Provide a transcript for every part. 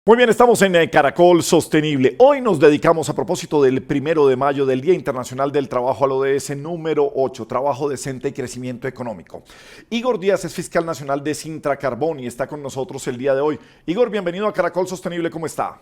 Muy bien, estamos en Caracol Sostenible. Hoy nos dedicamos a propósito del 1 de mayo, del Día Internacional del Trabajo, al ODS número 8, Trabajo Decente y Crecimiento Económico. Igor Díaz es fiscal nacional de Sintra Carbón y está con nosotros el día de hoy. Igor, bienvenido a Caracol Sostenible, ¿cómo está?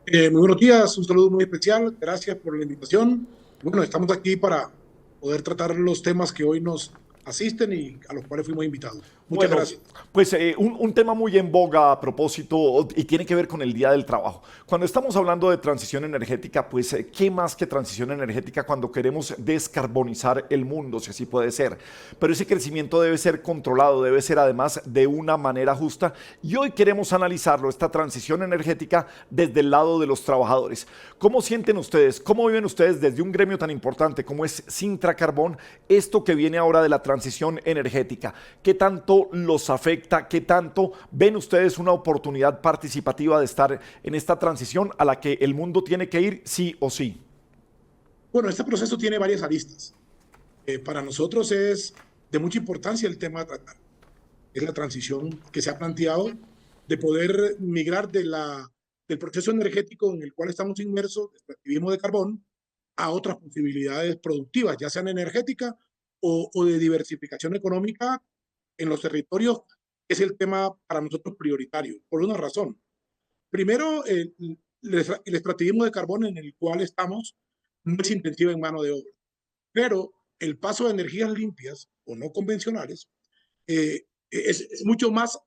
Muy buenos días, un saludo muy especial, gracias por la invitación. Bueno, estamos aquí para poder tratar los temas que hoy nos asisten y a los cuales fuimos invitados. Muchas Bueno, gracias. pues un tema muy en boga a propósito y tiene que ver con el Día del Trabajo. Cuando estamos hablando de transición energética, pues ¿qué más que transición energética cuando queremos descarbonizar el mundo, si así puede ser? Pero ese crecimiento debe ser controlado, debe ser además de una manera justa y hoy queremos analizarlo, esta transición energética desde el lado de los trabajadores. ¿Cómo sienten ustedes, cómo viven ustedes desde un gremio tan importante como es Sintra Carbón, esto que viene ahora de la transición energética? ¿Qué tanto los afecta? ¿Qué tanto ven ustedes una oportunidad participativa de estar en esta transición a la que el mundo tiene que ir sí o sí? Bueno, este proceso tiene varias aristas. Para nosotros es de mucha importancia el tema a tratar. Es la transición que se ha planteado de poder migrar del proceso energético en el cual estamos inmersos, el extractivismo de carbón, a otras posibilidades productivas, ya sean energéticas o de diversificación económica en los territorios, es el tema para nosotros prioritario, por una razón. Primero, el extractivismo de carbón en el cual estamos no es intensivo en mano de obra, pero el paso de energías limpias o no convencionales es mucho más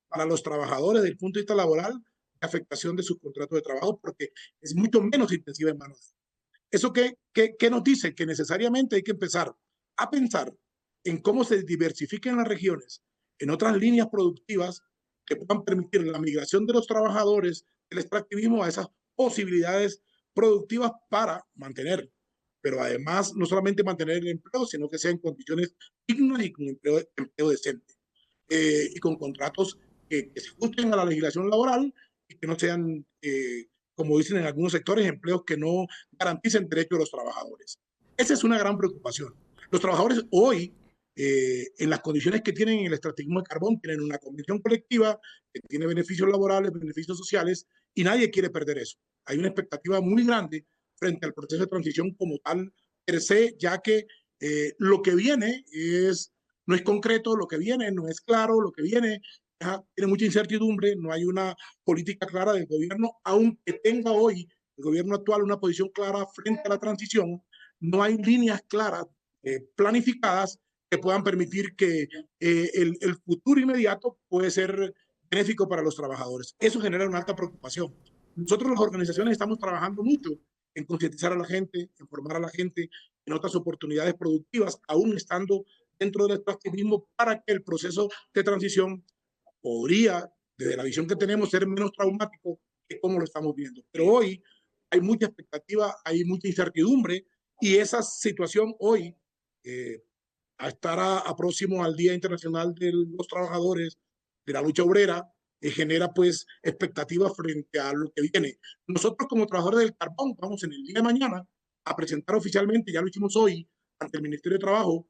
para los trabajadores desde el punto de vista laboral, la afectación de sus contratos de trabajo, porque es mucho menos intensiva en mano de obra. ¿Eso qué nos dice? Que necesariamente hay que empezar a pensar en cómo se diversifiquen las regiones en otras líneas productivas que puedan permitir la migración de los trabajadores del extractivismo a esas posibilidades productivas para mantener, pero además no solamente mantener el empleo, sino que sea en condiciones dignas y con empleo decente y con contratos que se ajusten a la legislación laboral y que no sean como dicen en algunos sectores, empleos que no garanticen derechos de los trabajadores. Esa es una gran preocupación. Los trabajadores hoy, en las condiciones que tienen en el extractivismo de carbón, tienen una convención colectiva que tiene beneficios laborales, beneficios sociales, y nadie quiere perder eso. Hay una expectativa muy grande frente al proceso de transición como tal, per se, ya que lo que viene no es concreto, lo que viene no es claro, lo que viene tiene mucha incertidumbre, no hay una política clara del gobierno, aunque tenga hoy el gobierno actual una posición clara frente a la transición, no hay líneas claras, planificadas, que puedan permitir que el futuro inmediato puede ser benéfico para los trabajadores. Eso genera una alta preocupación. Nosotros las organizaciones estamos trabajando mucho en concientizar a la gente, en formar a la gente en otras oportunidades productivas, aún estando dentro del extractivismo, para que el proceso de transición podría, desde la visión que tenemos, ser menos traumático que como lo estamos viendo. Pero hoy hay mucha expectativa, hay mucha incertidumbre y esa situación hoy, eh, a estar a próximo al Día Internacional de los Trabajadores, de la lucha obrera, genera pues expectativas frente a lo que viene. Nosotros como trabajadores del carbón vamos en el día de mañana a presentar oficialmente, ya lo hicimos hoy, ante el Ministerio de Trabajo,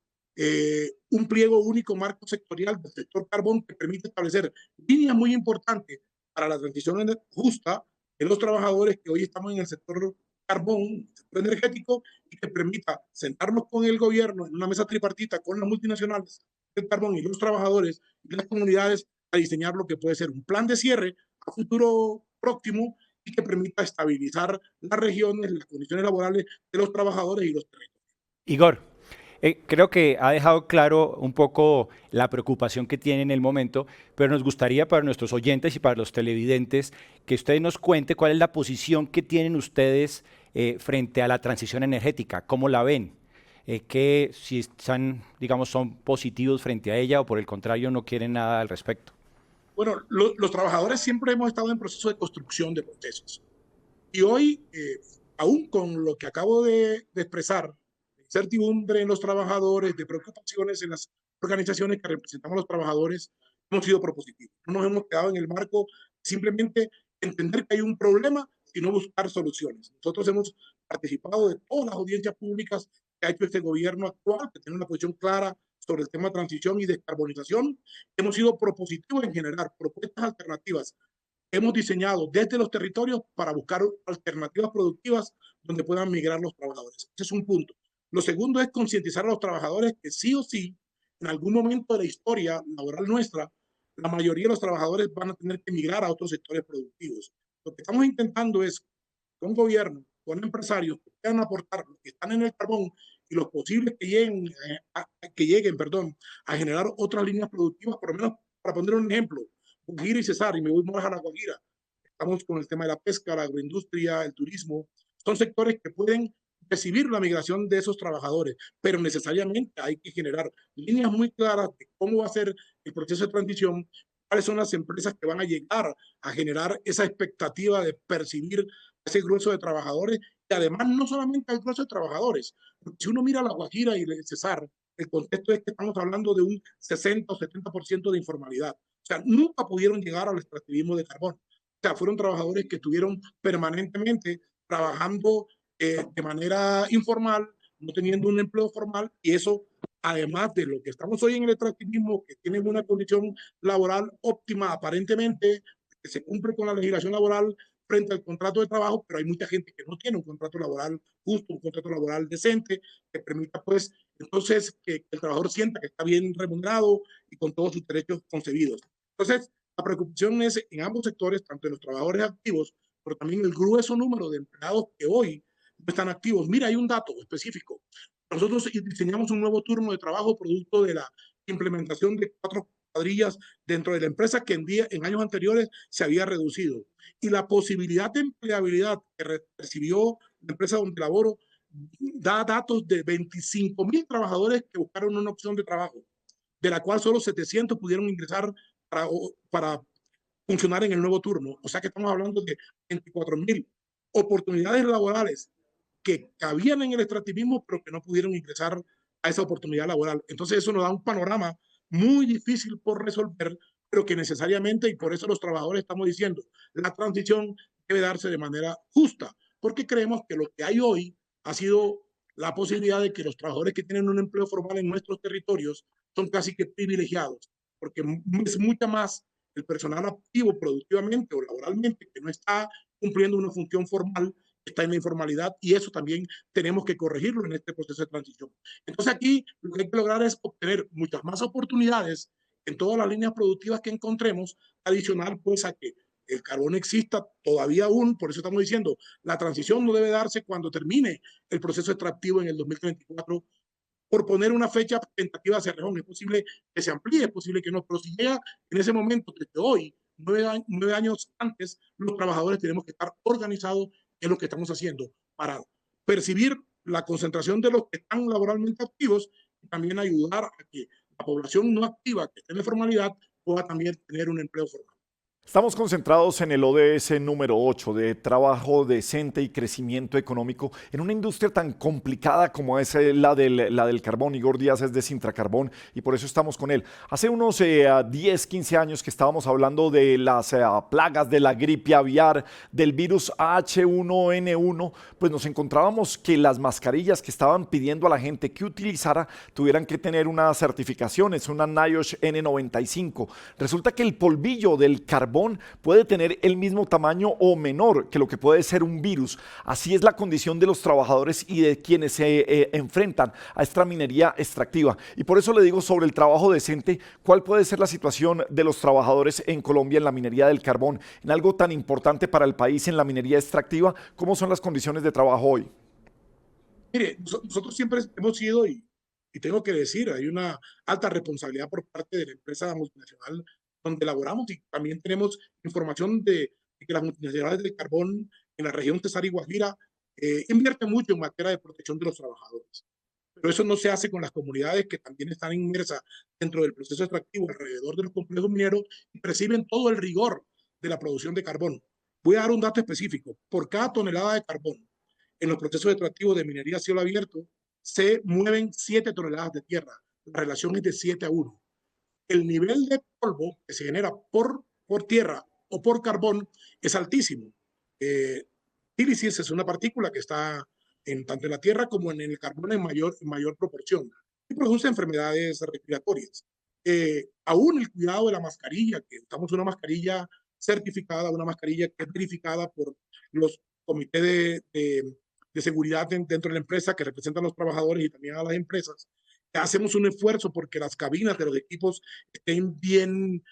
un pliego único marco sectorial del sector carbón que permite establecer líneas muy importantes para la transición justa de los trabajadores que hoy estamos en el sector carbón, el sector energético, y que permita sentarnos con el gobierno en una mesa tripartita con las multinacionales del carbón y los trabajadores y las comunidades a diseñar lo que puede ser un plan de cierre a futuro próximo y que permita estabilizar las regiones, las condiciones laborales de los trabajadores y los territorios. Igor, creo que ha dejado claro un poco la preocupación que tiene en el momento, pero nos gustaría para nuestros oyentes y para los televidentes que usted nos cuente cuál es la posición que tienen ustedes frente a la transición energética, cómo la ven, que si están, digamos, son positivos frente a ella o por el contrario no quieren nada al respecto. Bueno, los trabajadores siempre hemos estado en proceso de construcción de procesos. Y hoy, aún con lo que acabo de expresar, de incertidumbre en los trabajadores, de preocupaciones en las organizaciones que representamos a los trabajadores, hemos sido propositivos. No nos hemos quedado en el marco simplemente entender que hay un problema, sino buscar soluciones. Nosotros hemos participado de todas las audiencias públicas que ha hecho este gobierno actual, que tiene una posición clara sobre el tema de transición y descarbonización. Hemos sido propositivos en generar propuestas alternativas hemos diseñado desde los territorios para buscar alternativas productivas donde puedan migrar los trabajadores. Ese es un punto. Lo segundo es concientizar a los trabajadores que sí o sí, en algún momento de la historia laboral nuestra, la mayoría de los trabajadores van a tener que migrar a otros sectores productivos. Lo que estamos intentando es, con gobierno, con empresarios que puedan aportar, los que están en el carbón y los posibles que lleguen, a generar otras líneas productivas, por lo menos para poner un ejemplo, Guajira y Cesar, y me voy más a la Guajira. Estamos con el tema de la pesca, la agroindustria, el turismo. Son sectores que pueden recibir la migración de esos trabajadores, pero necesariamente hay que generar líneas muy claras de cómo va a ser el proceso de transición, cuáles son las empresas que van a llegar a generar esa expectativa de percibir ese grueso de trabajadores y además no solamente al grueso de trabajadores, porque si uno mira la Guajira y el Cesar, el contexto es que estamos hablando de un 60 o 70% de informalidad. O sea, nunca pudieron llegar al extractivismo de carbón. O sea, fueron trabajadores que estuvieron permanentemente trabajando de manera informal, no teniendo un empleo formal, y eso, además de lo que estamos hoy en el extractivismo, que tienen una condición laboral óptima aparentemente, que se cumple con la legislación laboral frente al contrato de trabajo, pero hay mucha gente que no tiene un contrato laboral justo, un contrato laboral decente, que permita pues entonces que el trabajador sienta que está bien remunerado y con todos sus derechos concebidos. Entonces, la preocupación es en ambos sectores, tanto de los trabajadores activos, pero también el grueso número de empleados que hoy no están activos. Mira, hay un dato específico. Nosotros diseñamos un nuevo turno de trabajo producto de la implementación de 4 cuadrillas dentro de la empresa que en años anteriores se había reducido. Y la posibilidad de empleabilidad que recibió la empresa donde laboro da datos de 25,000 trabajadores que buscaron una opción de trabajo, de la cual solo 700 pudieron ingresar para funcionar en el nuevo turno. O sea que estamos hablando de 24,000 oportunidades laborales que cabían en el extractivismo, pero que no pudieron ingresar a esa oportunidad laboral. Entonces eso nos da un panorama muy difícil por resolver, pero que necesariamente, y por eso los trabajadores estamos diciendo, la transición debe darse de manera justa, porque creemos que lo que hay hoy ha sido la posibilidad de que los trabajadores que tienen un empleo formal en nuestros territorios son casi que privilegiados, porque es mucha más el personal activo productivamente o laboralmente que no está cumpliendo una función formal, está en la informalidad, y eso también tenemos que corregirlo en este proceso de transición. Entonces aquí lo que hay que lograr es obtener muchas más oportunidades en todas las líneas productivas que encontremos, adicional pues a que el carbón exista todavía aún, por eso estamos diciendo, la transición no debe darse cuando termine el proceso extractivo en el 2034, por poner una fecha tentativa hacia Cerrejón. Es posible que se amplíe, es posible que no, pero si llega en ese momento, desde hoy, 9 años antes, los trabajadores tenemos que estar organizados en lo que estamos haciendo para percibir la concentración de los que están laboralmente activos y también ayudar a que la población no activa que esté en la formalidad pueda también tener un empleo formal. Estamos concentrados en el ODS número 8 de trabajo decente y crecimiento económico en una industria tan complicada como es la del carbón. Igor Díaz es de Sintracarbón y por eso estamos con él. Hace unos 10, 15 años que estábamos hablando de las plagas de la gripe aviar, del virus H1N1, pues nos encontrábamos que las mascarillas que estaban pidiendo a la gente que utilizara tuvieran que tener unas certificaciones, una NIOSH N95. Resulta que el polvillo del carbón puede tener el mismo tamaño o menor que lo que puede ser un virus. Así es la condición de los trabajadores y de quienes se enfrentan a esta minería extractiva. Y por eso le digo sobre el trabajo decente, ¿cuál puede ser la situación de los trabajadores en Colombia en la minería del carbón? En algo tan importante para el país, en la minería extractiva, ¿cómo son las condiciones de trabajo hoy? Mire, nosotros siempre hemos sido, y tengo que decir, hay una alta responsabilidad por parte de la empresa multinacional donde elaboramos, y también tenemos información de que las multinacionales del carbón en la región Cesar y Guajira invierten mucho en materia de protección de los trabajadores. Pero eso no se hace con las comunidades que también están inmersas dentro del proceso extractivo alrededor de los complejos mineros y perciben todo el rigor de la producción de carbón. Voy a dar un dato específico. Por cada tonelada de carbón en los procesos extractivos de minería a cielo abierto se mueven 7 toneladas de tierra. La relación es de 7-1. El nivel de polvo que se genera por tierra o por carbón es altísimo. Sílice es una partícula que está tanto en la tierra como en el carbón en mayor proporción y produce enfermedades respiratorias. Aún el cuidado de la mascarilla, que usamos una mascarilla certificada, una mascarilla que es verificada por los comités de seguridad dentro de la empresa que representan a los trabajadores y también a las empresas. Hacemos un esfuerzo porque las cabinas de los equipos estén bien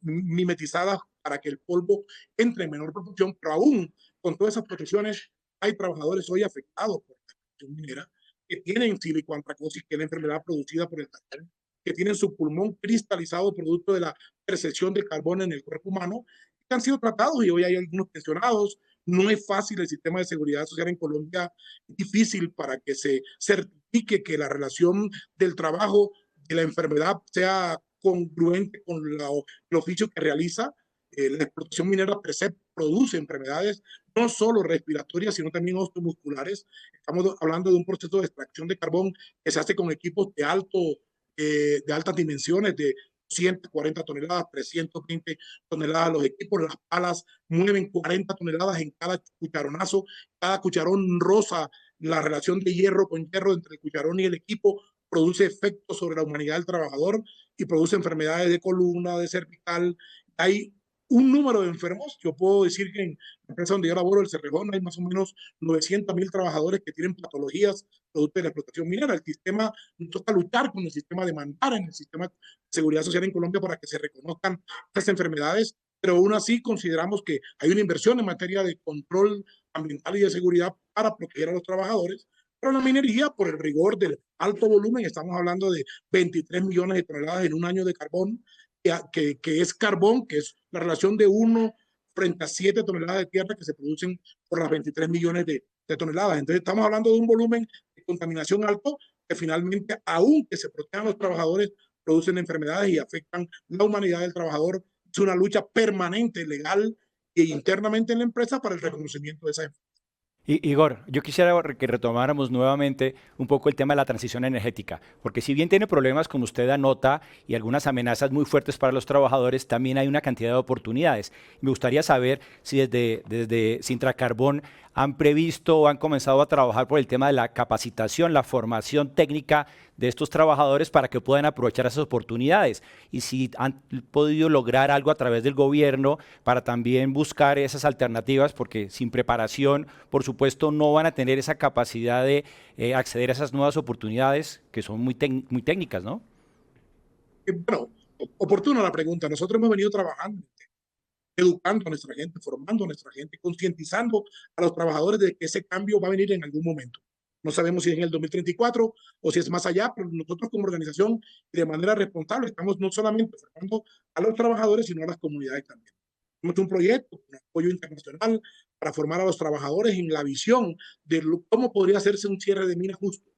mimetizadas para que el polvo entre en menor proporción, pero aún con todas esas protecciones hay trabajadores hoy afectados por la extracción minera que tienen silicoantracosis, que es la enfermedad producida por el tallar, que tienen su pulmón cristalizado producto de la percepción de carbón en el cuerpo humano, que han sido tratados y hoy hay algunos pensionados. No es fácil el sistema de seguridad social en Colombia, es difícil para que se certifique que la relación del trabajo de la enfermedad sea congruente con el oficio que realiza. La explotación minera per se produce enfermedades no solo respiratorias, sino también osteomusculares. Estamos hablando de un proceso de extracción de carbón que se hace con equipos de altas dimensiones, de 140 toneladas, 320 toneladas. Los equipos, las palas, mueven 40 toneladas en cada cucharonazo. Cada cucharón roza la relación de hierro con hierro entre el cucharón y el equipo, produce efectos sobre la humanidad del trabajador y produce enfermedades de columna, de cervical. Hay un número de enfermos. Yo puedo decir que en la empresa donde yo laboro, el Cerrejón, hay más o menos 900,000 trabajadores que tienen patologías producto de la explotación minera. El sistema, nos toca luchar con el sistema, demandar en el sistema de seguridad social en Colombia para que se reconozcan estas enfermedades, pero aún así consideramos que hay una inversión en materia de control ambiental y de seguridad para proteger a los trabajadores. Pero la minería, por el rigor del alto volumen, estamos hablando de 23 millones de toneladas en un año de carbón, que es carbón, que es la relación de 1 frente a 7 toneladas de tierra que se producen por las 23 millones de toneladas. Entonces estamos hablando de un volumen de contaminación alto que finalmente, aunque se protejan los trabajadores, producen enfermedades y afectan la humanidad del trabajador. Es una lucha permanente, legal e internamente en la empresa para el reconocimiento de esa enfermedad. Igor, yo quisiera que retomáramos nuevamente un poco el tema de la transición energética, porque si bien tiene problemas, como usted anota, y algunas amenazas muy fuertes para los trabajadores, también hay una cantidad de oportunidades. Me gustaría saber si desde Sintracarbón han previsto o han comenzado a trabajar por el tema de la capacitación, la formación técnica de estos trabajadores para que puedan aprovechar esas oportunidades, y si han podido lograr algo a través del gobierno para también buscar esas alternativas, porque sin preparación, por supuesto, no van a tener esa capacidad de acceder a esas nuevas oportunidades que son muy técnicas, ¿no? Bueno, oportuna la pregunta. Nosotros hemos venido trabajando, educando a nuestra gente, formando a nuestra gente, concientizando a los trabajadores de que ese cambio va a venir en algún momento. No sabemos si es en el 2034 o si es más allá, pero nosotros como organización y de manera responsable estamos no solamente formando a los trabajadores, sino a las comunidades también. Tenemos un proyecto con apoyo internacional para formar a los trabajadores en la visión de cómo podría hacerse un cierre de minas justo,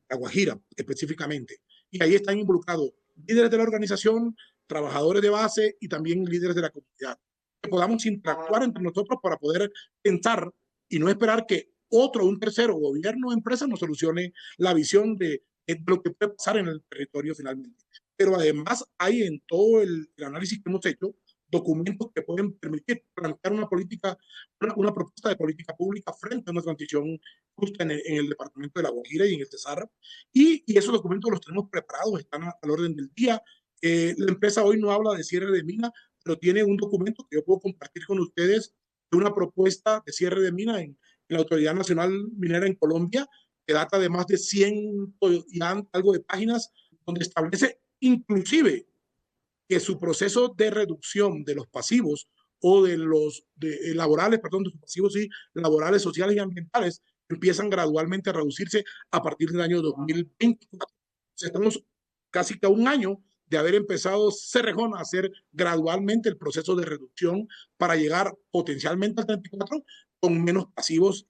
La Guajira específicamente. Y ahí están involucrados líderes de la organización, trabajadores de base y también líderes de la comunidad. Que podamos interactuar entre nosotros para poder pensar y no esperar que otro, un tercero, gobierno o empresa nos solucione la visión de lo que puede pasar en el territorio finalmente. Pero además hay en todo el análisis que hemos hecho documentos que pueden permitir plantear una política, una propuesta de política pública frente a una transición justa en el departamento de La Guajira y en el Cesar. Y esos documentos los tenemos preparados, están al orden del día. La empresa hoy no habla de cierre de mina, pero tiene un documento que yo puedo compartir con ustedes de una propuesta de cierre de mina en la Autoridad Nacional Minera en Colombia, que data de más de 100 y algo de páginas, donde establece inclusive que su proceso de reducción de los pasivos o de los laborales, perdón, de los pasivos y laborales, sociales y ambientales empiezan gradualmente a reducirse a partir del año 2024. O sea, estamos casi que a un año de haber empezado Cerrejón a hacer gradualmente el proceso de reducción para llegar potencialmente al 34 con menos pasivos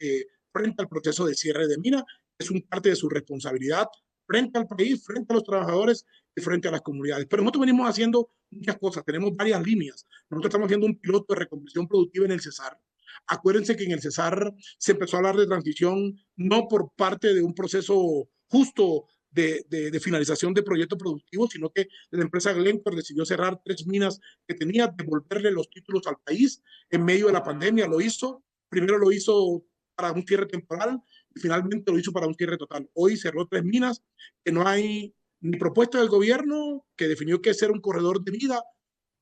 frente al proceso de cierre de mina. Es un parte de su responsabilidad frente al país, frente a los trabajadores y frente a las comunidades. Pero nosotros venimos haciendo muchas cosas, tenemos varias líneas. Nosotros estamos haciendo un piloto de reconversión productiva en el Cesar. Acuérdense que en el Cesar se empezó a hablar de transición no por parte de un proceso justo de finalización de proyectos productivos, sino que la empresa Glencore decidió cerrar 3 minas que tenía, devolverle los títulos al país en medio de la pandemia. Lo hizo, primero lo hizo para un cierre temporal y finalmente lo hizo para un cierre total. Hoy cerró 3 minas que no hay ni propuesta del gobierno que definió que ese era un corredor de vida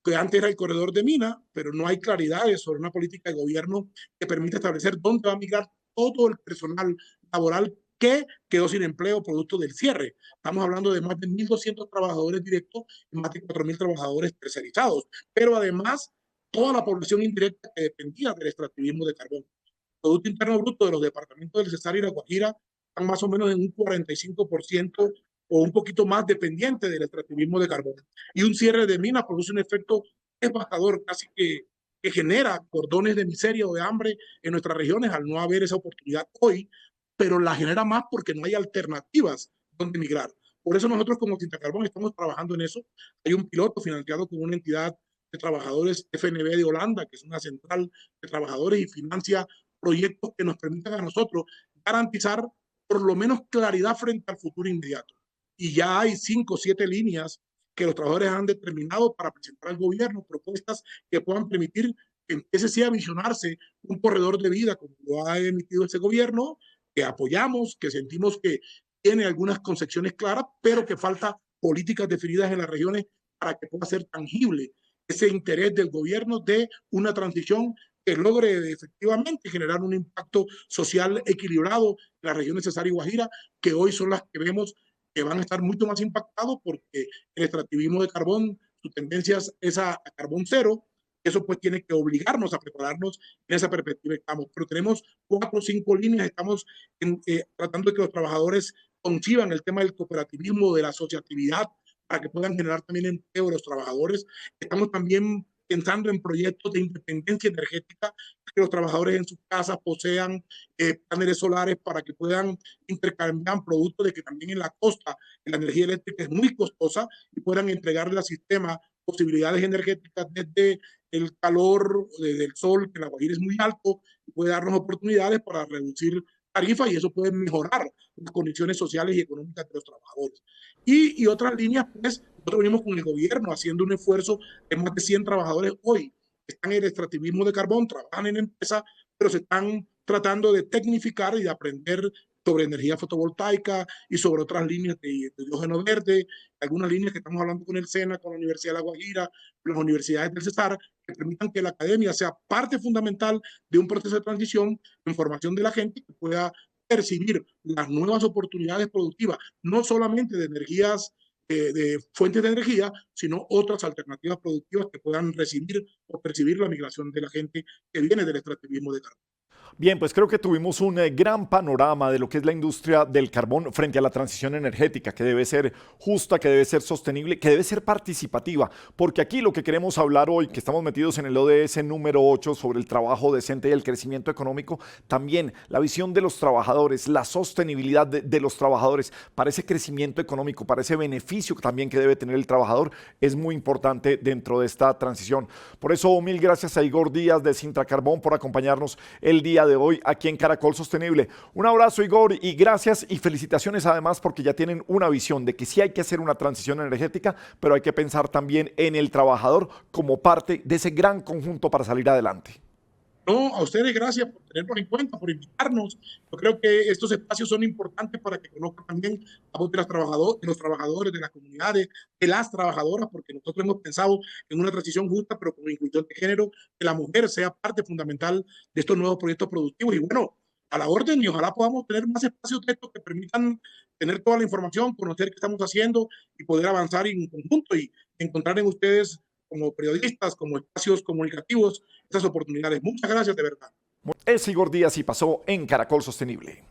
que antes era el corredor de Mina, pero no hay claridades sobre una política de gobierno que permita establecer dónde va a migrar todo el personal laboral que quedó sin empleo producto del cierre. Estamos hablando de más de 1.200 trabajadores directos y más de 4.000 trabajadores tercerizados, pero además toda la población indirecta que dependía del extractivismo de carbón. El Producto Interno Bruto de los departamentos del Cesar y La Guajira están más o menos en un 45% o un poquito más dependiente del extractivismo de carbón. Y un cierre de minas produce un efecto devastador, casi que genera cordones de miseria o de hambre en nuestras regiones al no haber esa oportunidad hoy, pero la genera más porque no hay alternativas donde migrar. Por eso nosotros como Sintracarbón estamos trabajando en eso. Hay un piloto financiado con una entidad de trabajadores FNB de Holanda, que es una central de trabajadores y financia proyectos que nos permitan a nosotros garantizar por lo menos claridad frente al futuro inmediato. Y ya hay 5 o 7 líneas que los trabajadores han determinado para presentar al gobierno propuestas que puedan permitir que empiece sí a visionarse un corredor de vida como lo ha emitido ese gobierno, que apoyamos, que sentimos que tiene algunas concepciones claras, pero que falta políticas definidas en las regiones para que pueda ser tangible ese interés del gobierno de una transición que logre efectivamente generar un impacto social equilibrado en las regiones Cesar y Guajira, que hoy son las que vemos que van a estar mucho más impactados porque el extractivismo de carbón, su tendencia es a carbón cero. Eso pues tiene que obligarnos a prepararnos en esa perspectiva estamos. Pero tenemos 4 o 5 líneas, estamos tratando de que los trabajadores conciban el tema del cooperativismo, de la asociatividad, para que puedan generar también empleo de los trabajadores. Estamos también pensando en proyectos de independencia energética, que los trabajadores en sus casas posean paneles solares para que puedan intercambiar productos de que también en la costa la energía eléctrica es muy costosa y puedan entregarle al sistema posibilidades energéticas desde el calor del sol, que en La Guajira es muy alto, y puede darnos oportunidades para reducir tarifas y eso puede mejorar las condiciones sociales y económicas de los trabajadores. Y otras líneas, pues, nosotros venimos con el gobierno haciendo un esfuerzo de más de 100 trabajadores hoy que están en el extractivismo de carbón, trabajan en empresas, pero se están tratando de tecnificar y de aprender sobre energía fotovoltaica y sobre otras líneas de hidrógeno verde, algunas líneas que estamos hablando con el SENA, con la Universidad de La Guajira, las universidades del Cesar, que permitan que la academia sea parte fundamental de un proceso de transición en formación de la gente que pueda percibir las nuevas oportunidades productivas, no solamente de energías, de fuentes de energía, sino otras alternativas productivas que puedan recibir o percibir la migración de la gente que viene del extractivismo de carbón. Bien, pues creo que tuvimos un gran panorama de lo que es la industria del carbón frente a la transición energética, que debe ser justa, que debe ser sostenible, que debe ser participativa, porque aquí lo que queremos hablar hoy, que estamos metidos en el ODS número 8 sobre el trabajo decente y el crecimiento económico, también la visión de los trabajadores, la sostenibilidad de los trabajadores para ese crecimiento económico, para ese beneficio también que debe tener el trabajador, es muy importante dentro de esta transición. Por eso, mil gracias a Igor Díaz de Sintracarbón por acompañarnos el día de hoy aquí en Caracol Sostenible. Un abrazo, Igor, y gracias y felicitaciones además porque ya tienen una visión de que sí hay que hacer una transición energética, pero hay que pensar también en el trabajador como parte de ese gran conjunto para salir adelante. No, a ustedes gracias por tenernos en cuenta, por invitarnos. Yo creo que estos espacios son importantes para que conozcan también a voz de los trabajadores, de las comunidades, de las trabajadoras, porque nosotros hemos pensado en una transición justa, pero con inclusión de género, que la mujer sea parte fundamental de estos nuevos proyectos productivos. Y bueno, a la orden y ojalá podamos tener más espacios de estos que permitan tener toda la información, conocer qué estamos haciendo y poder avanzar en conjunto y encontrar en ustedes como periodistas, como espacios comunicativos, estas oportunidades. Muchas gracias de verdad. Es Igor Díaz y pasó en Caracol Sostenible.